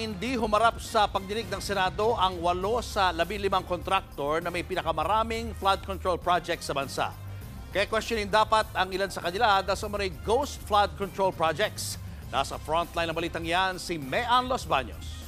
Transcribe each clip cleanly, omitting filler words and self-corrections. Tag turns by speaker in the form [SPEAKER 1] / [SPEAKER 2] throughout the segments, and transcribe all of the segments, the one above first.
[SPEAKER 1] hindi humarap sa pagdinig ng Senado ang 8 sa 15 kontraktor na may pinakamaraming flood control project sa bansa. Kaya questionin dapat ang ilan sa kanila dahil sa mga ghost flood control projects. Nasa frontline ng balitang yan si Mean Los Baños.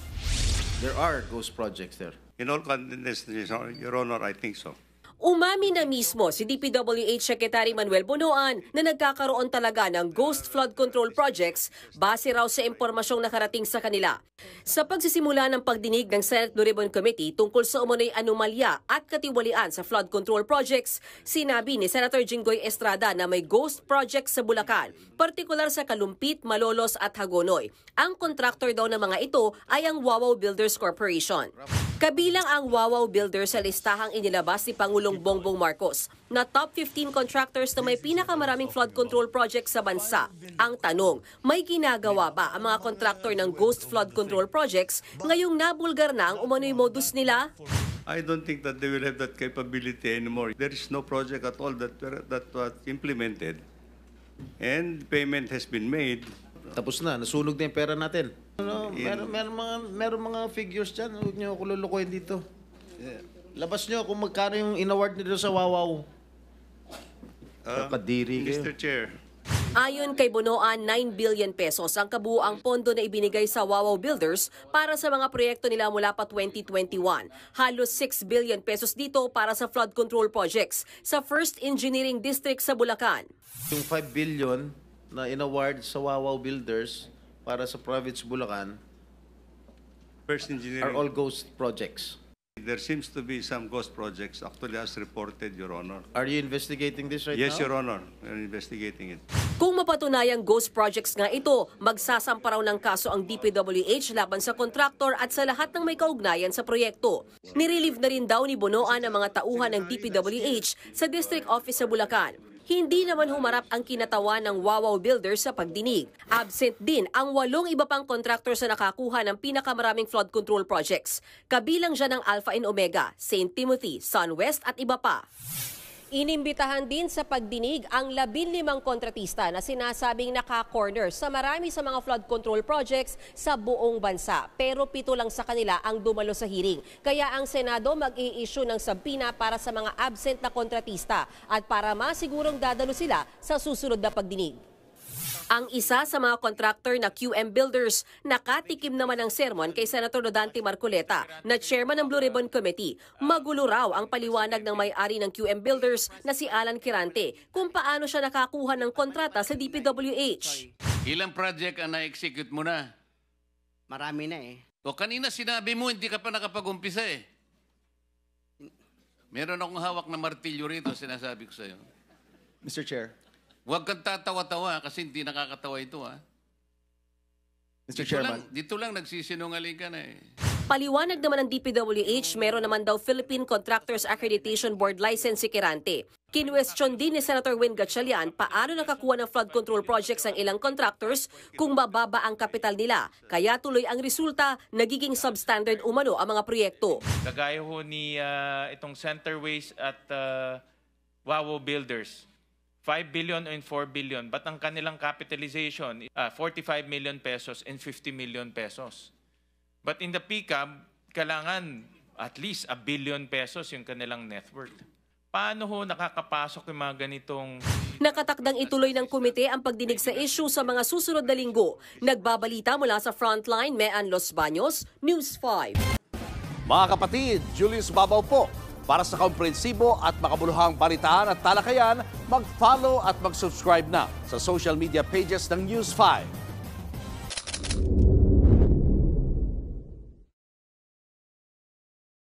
[SPEAKER 2] There are ghost projects there.
[SPEAKER 3] In all candidness, Your Honor, I think so.
[SPEAKER 4] Umami na mismo si DPWH Secretary Manuel Bonoan na nagkakaroon talaga ng ghost flood control projects base raw sa impormasyong nakarating sa kanila. Sa pagsisimula ng pagdinig ng Senate Blue Ribbon Committee tungkol sa umunoy anomalya at katiwalian sa flood control projects, sinabi ni Senator Jinggoy Estrada na may ghost projects sa Bulacan, partikular sa Kalumpit, Malolos at Hagonoy. Ang kontraktor daw ng mga ito ay ang Wawaw Builders Corporation. Kabilang ang Wawaw Builders sa listahang inilabas ni Pangulong Bongbong Marcos na top 15 contractors na may pinakamaraming flood control project sa bansa. Ang tanong, may ginagawa ba ang mga kontraktor ng ghost flood control projects ngayong nabulgar na ang umano'y modus nila?
[SPEAKER 3] I don't think that they will have that capability anymore. There is no project at all that was implemented and payment has been made.
[SPEAKER 2] Tapos na, nasunog na yung pera natin. Meron mga figures dyan. Huwag niyo ako lulukuhin dito. Labas niyo kung magkano yung in-award nito sa Wawaw. Kadiri kayo.
[SPEAKER 3] Mr. Chair.
[SPEAKER 4] Ayon kay Bonoan, 9 billion pesos ang kabuuang pondo na ibinigay sa Wawaw Builders para sa mga proyekto nila mula pa 2021. Halos 6 billion pesos dito para sa flood control projects sa First Engineering District sa Bulacan.
[SPEAKER 2] Yung 5 billion na in-award sa Wawaw Builders para sa province Bulacan
[SPEAKER 3] First Engineering.
[SPEAKER 2] are all ghost projects.
[SPEAKER 3] There seems to be some ghost projects actually as reported, Your Honor.
[SPEAKER 2] Are you investigating this right
[SPEAKER 3] Yes,
[SPEAKER 2] now?
[SPEAKER 3] Your Honor. We're investigating it.
[SPEAKER 4] Kung mapatunayang ghost projects nga ito, magsasampa raw ng kaso ang DPWH laban sa kontraktor at sa lahat ng may kaugnayan sa proyekto. Nirelieve na rin daw ni Bonoan ang mga tauhan ng DPWH sa District Office sa Bulacan. Hindi naman humarap ang kinatawan ng Wawaw Builders sa pagdinig. Absent din ang 8 iba pang kontraktor sa nakakuha ng pinakamaraming flood control projects. Kabilang dyan ang Alpha and Omega, St. Timothy, SunWest at iba pa. Inimbitahan din sa pagdinig ang 15 kontratista na sinasabing naka-corner sa marami sa mga flood control projects sa buong bansa. Pero 7 lang sa kanila ang dumalo sa hearing. Kaya ang Senado mag-i-issue ng sabina para sa mga absent na kontratista at para masigurong dadalo sila sa susunod na pagdinig. Ang isa sa mga kontraktor na QM Builders, nakatikim naman ng sermon kay Senator Rodante Marcoleta na chairman ng Blue Ribbon Committee. Magulo raw ang paliwanag ng may-ari ng QM Builders na si Alan Quirante kung paano siya nakakuha ng kontrata sa DPWH.
[SPEAKER 5] Ilang project ang na-execute mo na?
[SPEAKER 6] Marami na eh.
[SPEAKER 5] O kanina sinabi mo hindi ka pa nakapag-umpisa eh. Meron akong hawak na martilyo rito, sinasabi ko sa'yo.
[SPEAKER 7] Mr. Chair.
[SPEAKER 5] Huwag kang tatawa-tawa kasi hindi nakakatawa ito, ha?
[SPEAKER 7] Mr. Chairman.
[SPEAKER 5] Dito lang nagsisinungaling ka na eh.
[SPEAKER 4] Paliwanag naman ng DPWH, meron naman daw Philippine Contractors Accreditation Board license si Quirante. Kinwestiyon din ni Senator Win Gatchalian paano nakakuha ng flood control projects ang ilang contractors kung mababa ang kapital nila. Kaya tuloy ang resulta, nagiging substandard umano ang mga proyekto.
[SPEAKER 8] Kagaya ho ni itong Centerways at Wawaw Builders. 5 billion and 4 billion, but ang kanilang capitalization, 45 million pesos and 50 million pesos. But in the PCAM, kailangan at least 1 billion pesos yung kanilang net worth. Paano ho nakakapasok yung mga ganitong...
[SPEAKER 4] Nakatakdang ituloy ng komite ang pagdinig sa issue sa mga susunod na linggo. Nagbabalita mula sa Frontline, Mean Los Baños, News 5.
[SPEAKER 1] Mga kapatid, Julius Babaw po. Para sa komprehensibo at makabuluhang balitaan at talakayan, mag-follow at mag-subscribe na sa social media pages ng News 5.